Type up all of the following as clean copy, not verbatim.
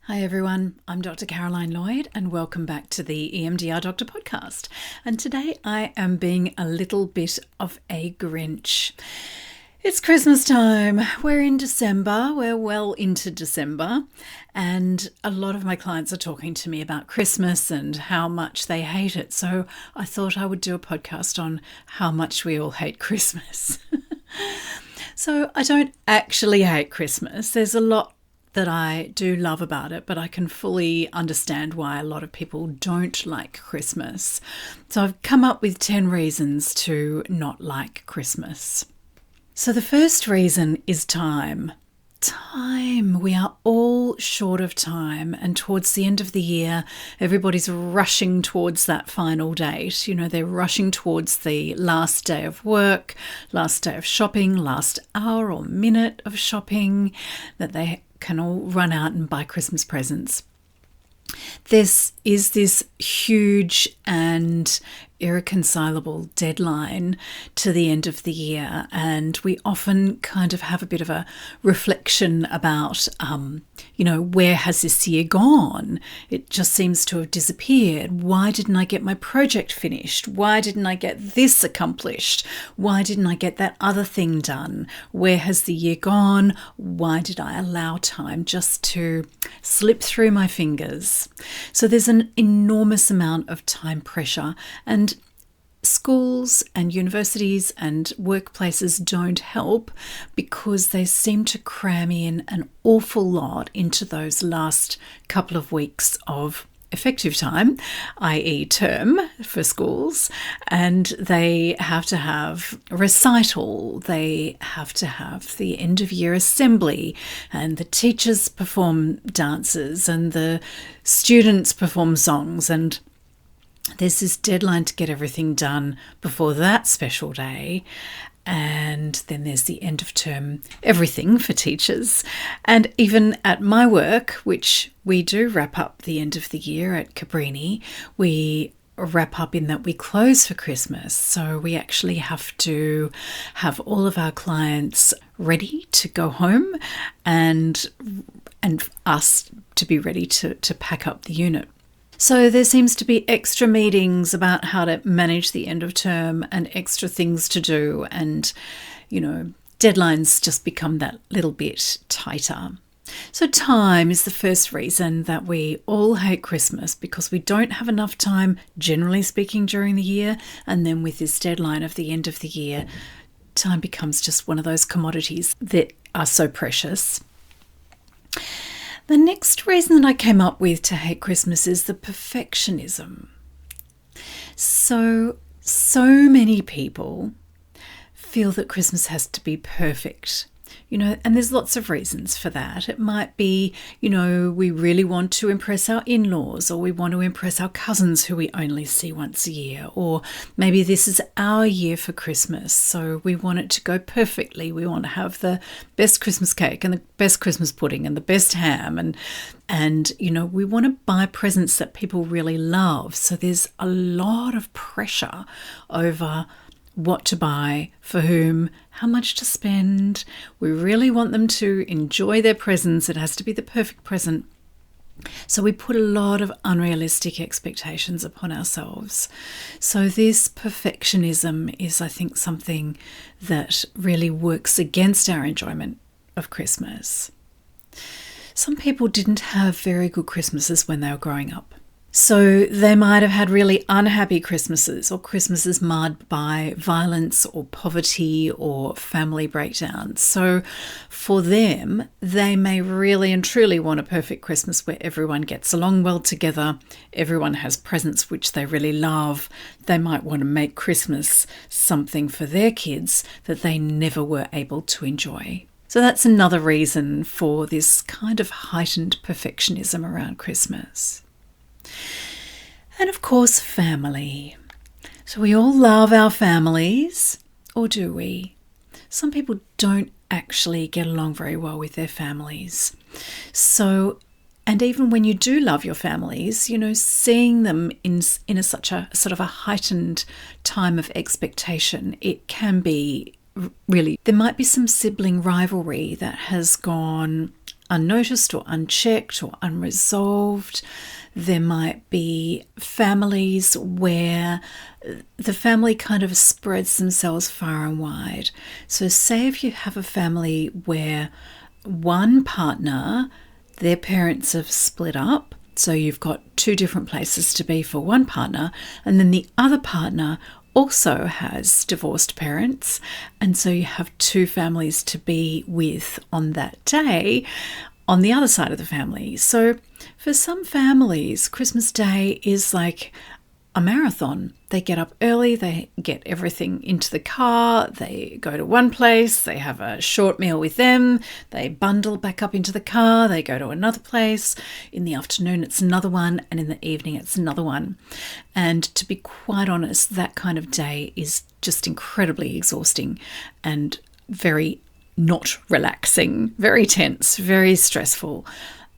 Hi everyone, I'm Dr. Caroline Lloyd and welcome back to the EMDR Doctor podcast. And today I am being a little bit of a Grinch. It's Christmas time. We're in December. We're well into December. And a lot of my clients are talking to me about Christmas and how much they hate it. So I thought I would do a podcast on how much we all hate Christmas. So I don't actually hate Christmas. There's a lot that I do love about it, but I can fully understand why a lot of people don't like Christmas. So I've come up with 10 reasons to not like Christmas. So the first reason is time. Time. We are all short of time, and towards the end of the year, everybody's rushing towards that final date. They're rushing towards the last day of work, last day of shopping, last hour or minute of shopping, that they can all run out and buy Christmas presents. This is this huge and irreconcilable deadline to the end of the year, and we often kind of have a bit of a reflection about where has this year gone? It just seems to have disappeared. Why didn't I get my project finished? Why didn't I get this accomplished? Why didn't I get that other thing done? Where has the year gone? Why did I allow time just to slip through my fingers? So there's an enormous amount of time pressure, and schools and universities and workplaces don't help because they seem to cram in an awful lot into those last couple of weeks of effective time, i.e. term for schools, and they have to have recital, they have to have the end of year assembly, and the teachers perform dances and the students perform songs, and there's this deadline to get everything done before that special day. And then there's the end of term everything for teachers. And even at my work, which we do wrap up the end of the year at Cabrini, we wrap up in that we close for Christmas. So we actually have to have all of our clients ready to go home and us to be ready to pack up the unit. So there seems to be extra meetings about how to manage the end of term and extra things to do, and, deadlines just become that little bit tighter. So time is the first reason that we all hate Christmas, because we don't have enough time, generally speaking, during the year. And then with this deadline of the end of the year, time becomes just one of those commodities that are so precious. The next reason that I came up with to hate Christmas is the perfectionism. So many people feel that Christmas has to be perfect, and there's lots of reasons for that. It might be, we really want to impress our in-laws, or we want to impress our cousins who we only see once a year, or maybe this is our year for Christmas, so we want it to go perfectly. We want to have the best Christmas cake and the best Christmas pudding and the best ham, and we want to buy presents that people really love. So there's a lot of pressure over what to buy, for whom, how much to spend. We really want them to enjoy their presents. It has to be the perfect present. So we put a lot of unrealistic expectations upon ourselves. So this perfectionism is, I think, something that really works against our enjoyment of Christmas. Some people didn't have very good Christmases when they were growing up. So they might have had really unhappy Christmases, or Christmases marred by violence or poverty or family breakdowns. So for them, they may really and truly want a perfect Christmas where everyone gets along well together, everyone has presents which they really love. They might want to make Christmas something for their kids that they never were able to enjoy. So that's another reason for this kind of heightened perfectionism around Christmas. And of course, family. So we all love our families, or do we? Some people don't actually get along very well with their families. So, and even when you do love your families, seeing them in such a sort of a heightened time of expectation, it can be really, there might be some sibling rivalry that has gone unnoticed or unchecked or unresolved. There might be families where the family kind of spreads themselves far and wide. So say if you have a family where one partner, their parents have split up, so you've got two different places to be for one partner, and then the other partner also has divorced parents, and so you have two families to be with on that day on the other side of the family. So for some families, Christmas Day is like a marathon. They get up early, they get everything into the car, they go to one place, they have a short meal with them, they bundle back up into the car, they go to another place. In the afternoon, it's another one, and in the evening, it's another one. And to be quite honest, that kind of day is just incredibly exhausting and very not relaxing, very tense, very stressful,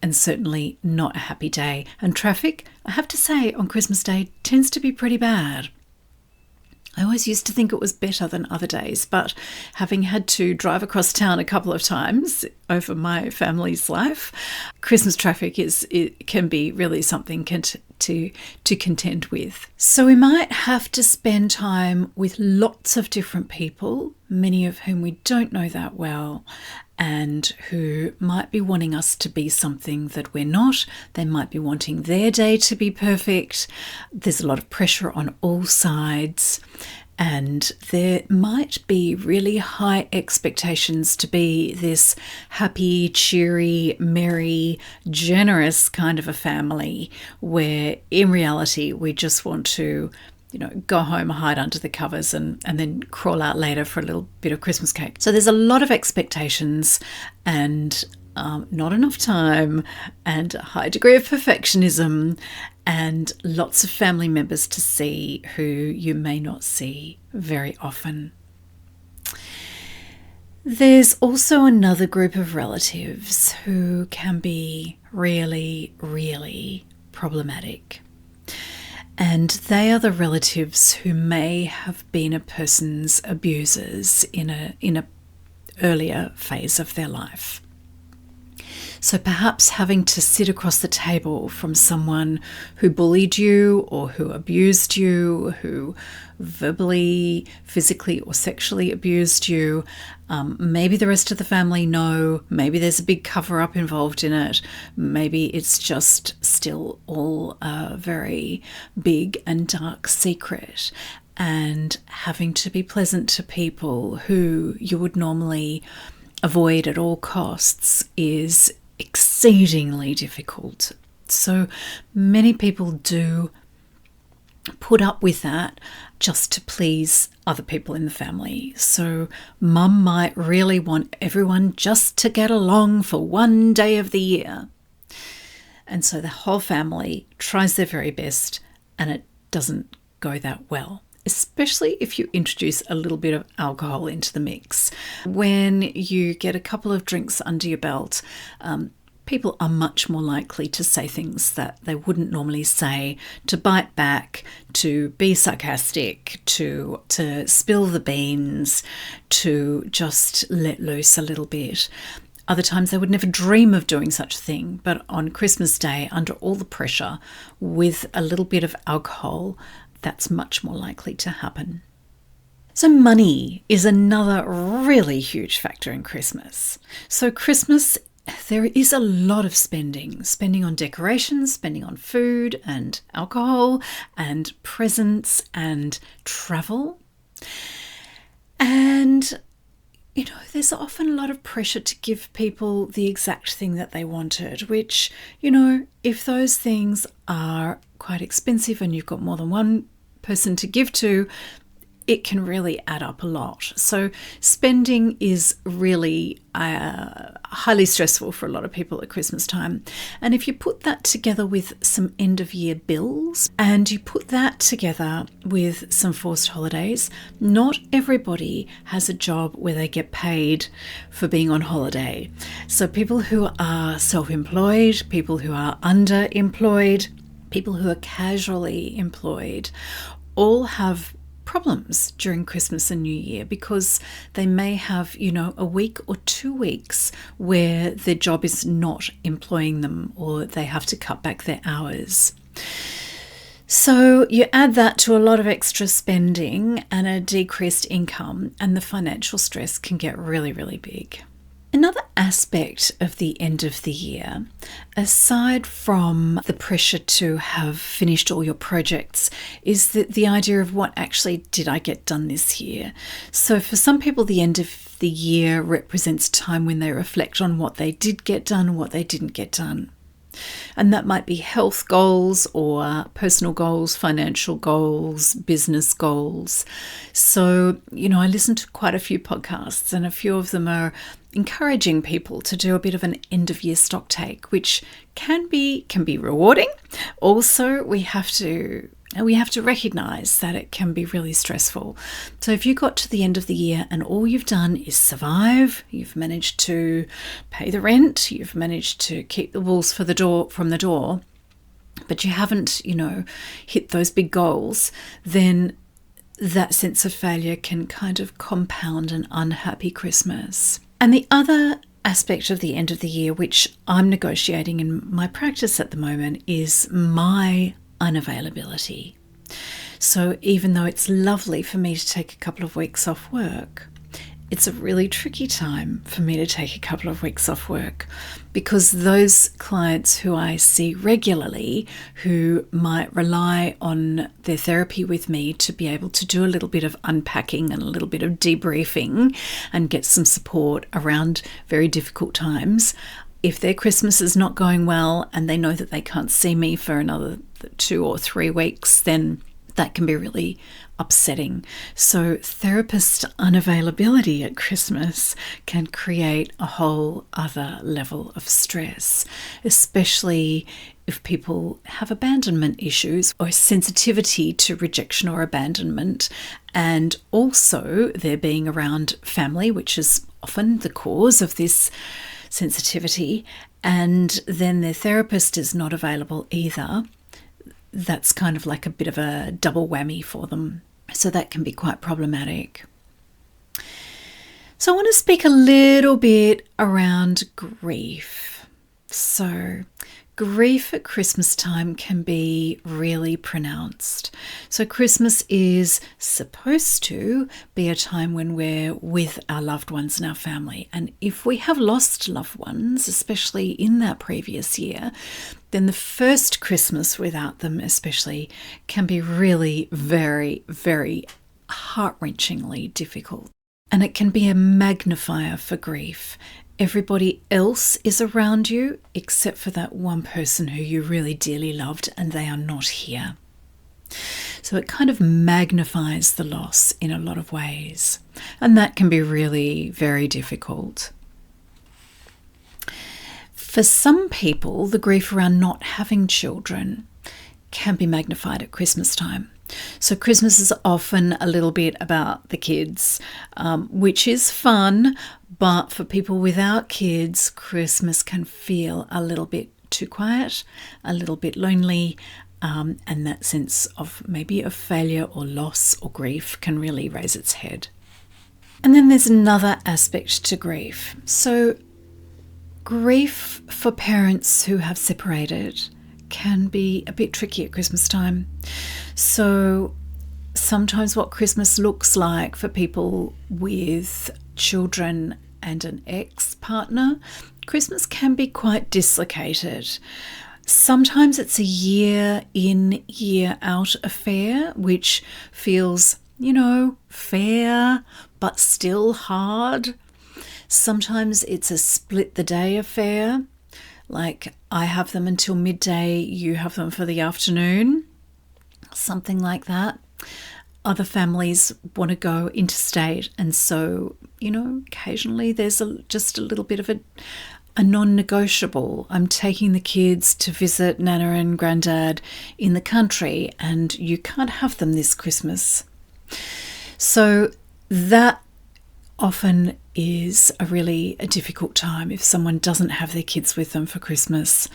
and certainly not a happy day. And traffic, I have to say, on Christmas Day tends to be pretty bad. I always used to think it was better than other days, but having had to drive across town a couple of times over my family's life, Christmas traffic can be really something to contend with. So we might have to spend time with lots of different people, many of whom we don't know that well, and who might be wanting us to be something that we're not. They might be wanting their day to be perfect. There's a lot of pressure on all sides, and there might be really high expectations to be this happy, cheery, merry, generous kind of a family, where in reality we just want to go home, hide under the covers, and then crawl out later for a little bit of Christmas cake. So there's a lot of expectations and not enough time and a high degree of perfectionism and lots of family members to see who you may not see very often. There's also another group of relatives who can be really, really problematic. And they are the relatives who may have been a person's abusers in a earlier phase of their life. So perhaps having to sit across the table from someone who bullied you or who abused you, who verbally, physically or sexually abused you. Maybe the rest of the family know, maybe there's a big cover-up involved in it, maybe it's just still all a very big and dark secret. And having to be pleasant to people who you would normally avoid at all costs is exceedingly difficult. So many people do put up with that just to please other people in the family. So mum might really want everyone just to get along for one day of the year. And so the whole family tries their very best, and it doesn't go that well, especially if you introduce a little bit of alcohol into the mix. When you get a couple of drinks under your belt, people are much more likely to say things that they wouldn't normally say, to bite back, to be sarcastic, to spill the beans, to just let loose a little bit. Other times they would never dream of doing such a thing, but on Christmas Day, under all the pressure, with a little bit of alcohol, that's much more likely to happen. So money is another really huge factor in Christmas. So Christmas, there is a lot of spending on decorations, spending on food and alcohol and presents and travel. And, there's often a lot of pressure to give people the exact thing that they wanted, which, if those things are quite expensive and you've got more than one person to give to, it can really add up a lot. So spending is really highly stressful for a lot of people at Christmas time. And if you put that together with some end of year bills, and you put that together with some forced holidays, not everybody has a job where they get paid for being on holiday. So people who are self-employed, people who are underemployed, people who are casually employed, all have problems during Christmas and New Year because they may have, a week or 2 weeks where their job is not employing them or they have to cut back their hours. So you add that to a lot of extra spending and a decreased income, and the financial stress can get really, really big. Another aspect of the end of the year, aside from the pressure to have finished all your projects, is the idea of what actually did I get done this year. So for some people, the end of the year represents time when they reflect on what they did get done and what they didn't get done. And that might be health goals or personal goals, financial goals, business goals. So, I listen to quite a few podcasts, and a few of them are encouraging people to do a bit of an end of year stock take, which can be rewarding. Also, we have to recognize that it can be really stressful. So if you got to the end of the year and all you've done is survive, you've managed to pay the rent, you've managed to keep the wolves from the door, but you haven't, hit those big goals, then that sense of failure can kind of compound an unhappy Christmas. And the other aspect of the end of the year, which I'm negotiating in my practice at the moment, is my unavailability. So even though it's lovely for me to take a couple of weeks off work, it's a really tricky time for me to take a couple of weeks off work, because those clients who I see regularly, who might rely on their therapy with me to be able to do a little bit of unpacking and a little bit of debriefing and get some support around very difficult times, if their Christmas is not going well and they know that they can't see me for another 2 or 3 weeks, then that can be really upsetting. So therapist unavailability at Christmas can create a whole other level of stress, especially if people have abandonment issues or sensitivity to rejection or abandonment, and also they're being around family, which is often the cause of this sensitivity, and then their therapist is not available either. That's kind of like a bit of a double whammy for them. So that can be quite problematic. So I want to speak a little bit around grief. So grief at Christmas time can be really pronounced. So Christmas is supposed to be a time when we're with our loved ones and our family. And if we have lost loved ones, especially in that previous year, then the first Christmas without them especially can be really very, very heart-wrenchingly difficult. And it can be a magnifier for grief. Everybody else is around you except for that one person who you really dearly loved, and they are not here. So it kind of magnifies the loss in a lot of ways. And that can be really very difficult. For some people, the grief around not having children can be magnified at Christmas time. So Christmas is often a little bit about the kids, which is fun, but for people without kids, Christmas can feel a little bit too quiet, a little bit lonely, and that sense of maybe a failure or loss or grief can really raise its head. And then there's another aspect to grief. So grief for parents who have separated can be a bit tricky at Christmas time. So sometimes what Christmas looks like for people with children and an ex-partner, Christmas can be quite dislocated. Sometimes it's a year in, year out affair, which feels, fair, but still hard. Sometimes it's a split the day affair, like I have them until midday, you have them for the afternoon, something like that. Other families want to go interstate, and so, occasionally there's just a little bit of a non-negotiable. I'm taking the kids to visit Nana and Grandad in the country, and you can't have them this Christmas. So that often is a really difficult time if someone doesn't have their kids with them for Christmas.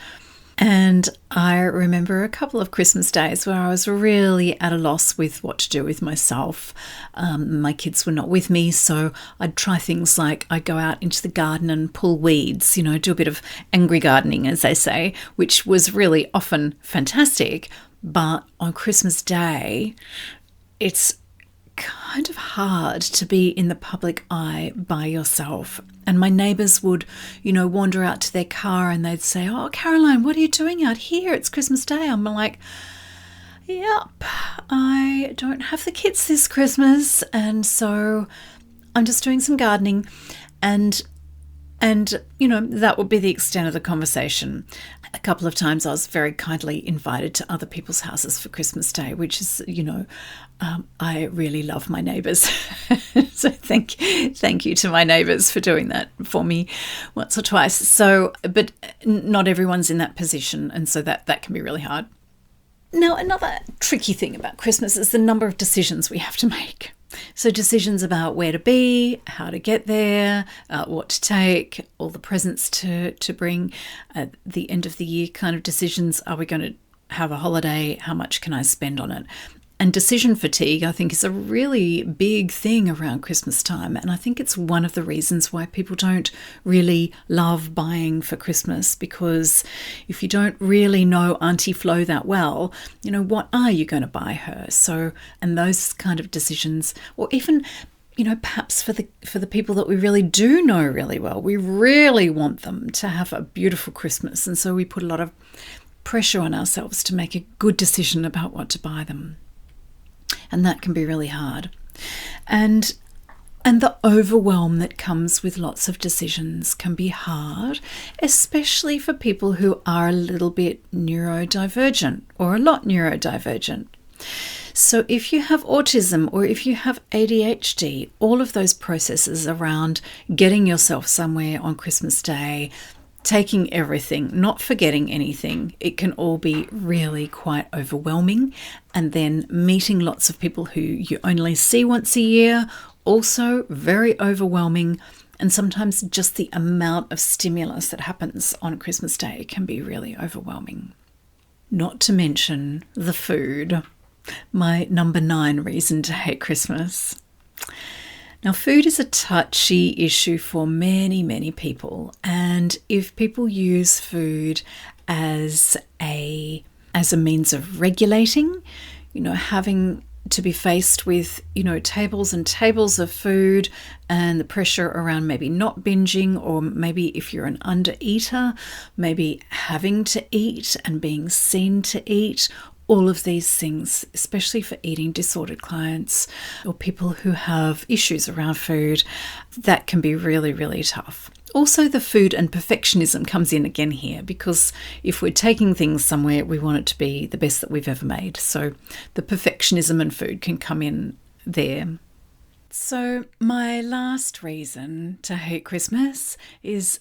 And I remember a couple of Christmas days where I was really at a loss with what to do with myself. My kids were not with me, so I'd try things like I'd go out into the garden and pull weeds, do a bit of angry gardening, as they say, which was really often fantastic. But on Christmas Day, it's kind of hard to be in the public eye by yourself. And my neighbours would, wander out to their car and they'd say, "Oh, Caroline, what are you doing out here? It's Christmas Day." I'm like, "Yep, I don't have the kids this Christmas, and so I'm just doing some gardening." And that would be the extent of the conversation. A couple of times I was very kindly invited to other people's houses for Christmas Day, which is, I really love my neighbours. So thank you to my neighbours for doing that for me once or twice. So, but not everyone's in that position, and so that can be really hard. Now, another tricky thing about Christmas is the number of decisions we have to make. So decisions about where to be, how to get there, what to take, all the presents to bring, at the end of the year kind of decisions. Are we going to have a holiday? How much can I spend on it? And decision fatigue, I think, is a really big thing around Christmas time. And I think it's one of the reasons why people don't really love buying for Christmas, because if you don't really know Auntie Flo that well, what are you going to buy her? So, and those kind of decisions, or even, perhaps for the people that we really do know really well, we really want them to have a beautiful Christmas. And so we put a lot of pressure on ourselves to make a good decision about what to buy them. And that can be really hard. And the overwhelm that comes with lots of decisions can be hard, especially for people who are a little bit neurodivergent or a lot neurodivergent. So if you have autism or if you have ADHD, all of those processes around getting yourself somewhere on Christmas Day, taking everything, not forgetting anything, it can all be really quite overwhelming. And then meeting lots of people who you only see once a year, also very overwhelming. And sometimes just the amount of stimulus that happens on Christmas Day can be really overwhelming. Not to mention the food, my number 9 reason to hate Christmas. Now, food is a touchy issue for many, many people. And if people use food as a means of regulating, having to be faced with, tables and tables of food and the pressure around maybe not binging, or maybe if you're an under-eater, maybe having to eat and being seen to eat, all of these things, especially for eating disordered clients or people who have issues around food, that can be really, really tough. Also, the food and perfectionism comes in again here, because if we're taking things somewhere, we want it to be the best that we've ever made. So the perfectionism and food can come in there. So my last reason to hate Christmas is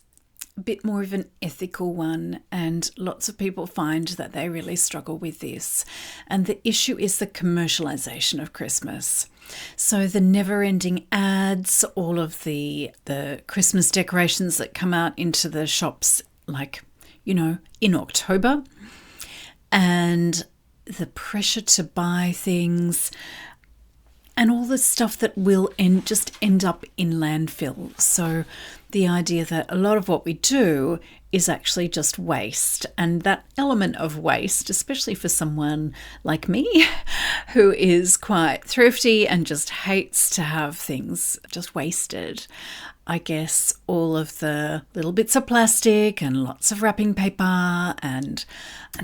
a bit more of an ethical one, and lots of people find that they really struggle with this. And the issue is the commercialization of Christmas. So the never-ending ads, all of the Christmas decorations that come out into the shops, like, in October, and the pressure to buy things, and all the stuff that will just end up in landfill. So the idea that a lot of what we do is actually just waste. And that element of waste, especially for someone like me, who is quite thrifty and just hates to have things just wasted, I guess all of the little bits of plastic and lots of wrapping paper and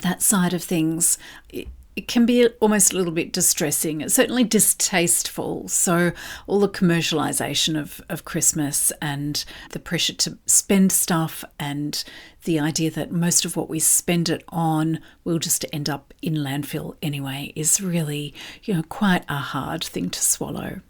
that side of things, it can be almost a little bit distressing. It's certainly distasteful. So all the commercialization of Christmas and the pressure to spend stuff and the idea that most of what we spend it on will just end up in landfill anyway is really, quite a hard thing to swallow.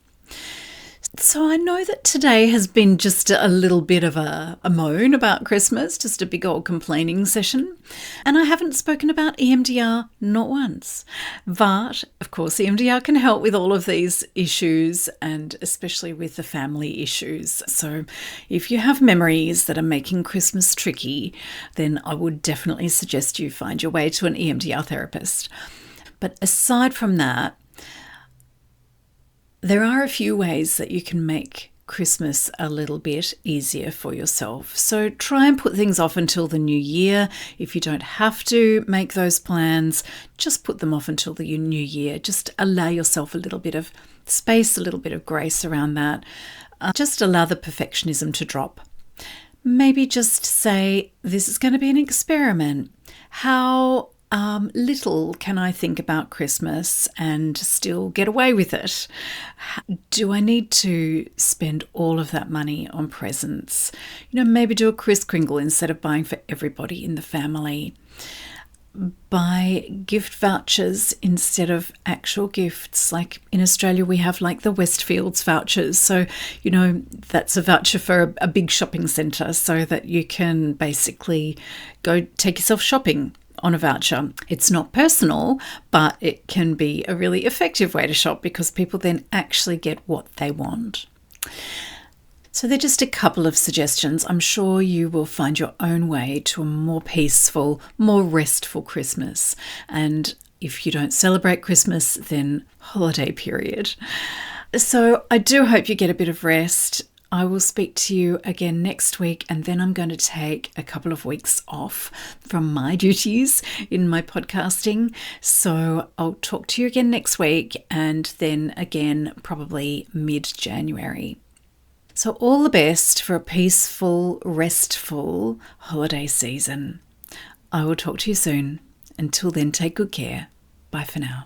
So I know that today has been just a little bit of a moan about Christmas, just a big old complaining session. And I haven't spoken about EMDR not once. But of course, EMDR can help with all of these issues and especially with the family issues. So if you have memories that are making Christmas tricky, then I would definitely suggest you find your way to an EMDR therapist. But aside from that, there are a few ways that you can make Christmas a little bit easier for yourself. So try and put things off until the new year. If you don't have to make those plans, just put them off until the new year. Just allow yourself a little bit of space, a little bit of grace around that. Just allow the perfectionism to drop. Maybe just say, this is going to be an experiment. How little can I think about Christmas and still get away with it? Do I need to spend all of that money on presents? Maybe do a Kris Kringle instead of buying for everybody in the family. Buy gift vouchers instead of actual gifts. Like in Australia, we have like the Westfields vouchers. So, that's a voucher for a big shopping centre so that you can basically go take yourself shopping on a voucher. It's not personal, but it can be a really effective way to shop because people then actually get what they want. So they're just a couple of suggestions. I'm sure you will find your own way to a more peaceful, more restful Christmas. And if you don't celebrate Christmas, then holiday period. So I do hope you get a bit of rest. I will speak to you again next week, and then I'm going to take a couple of weeks off from my duties in my podcasting. So I'll talk to you again next week, and then again probably mid-January. So all the best for a peaceful, restful holiday season. I will talk to you soon. Until then, take good care. Bye for now.